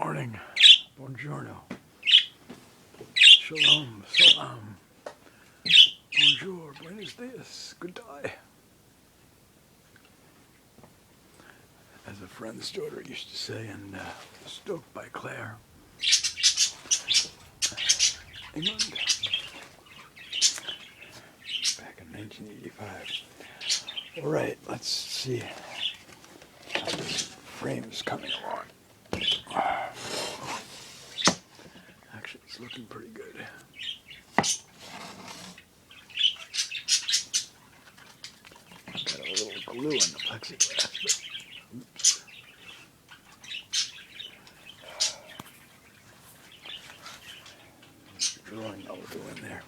morning, buongiorno, shalom, salam, bonjour, buenos dias, good day. As a friend's daughter used to say, and stoked by Claire, England, back in 1985. All right, let's see how this frame's coming along. Actually, it's looking pretty good. Got a little glue in the plexiglass, but oops. Drawing I'll do in there.